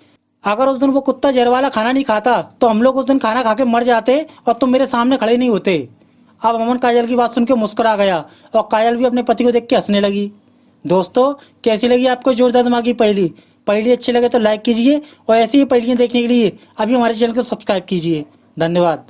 अगर उस दिन वो कुत्ता जहर वाला खाना नहीं खाता तो हम लोग उस दिन खाना खा के मर जाते और तुम मेरे सामने खड़े नहीं होते। अब अमन काजल की बात सुन के मुस्कुरा गया और काजल भी अपने पति को देख के हंसने लगी। दोस्तों कैसी लगी आपको जोरदार दिमागी पहेली? पहेली अच्छी लगे तो लाइक कीजिए और ऐसी ही पहेलियां देखने के लिए अभी हमारे चैनल को सब्सक्राइब कीजिए। धन्यवाद।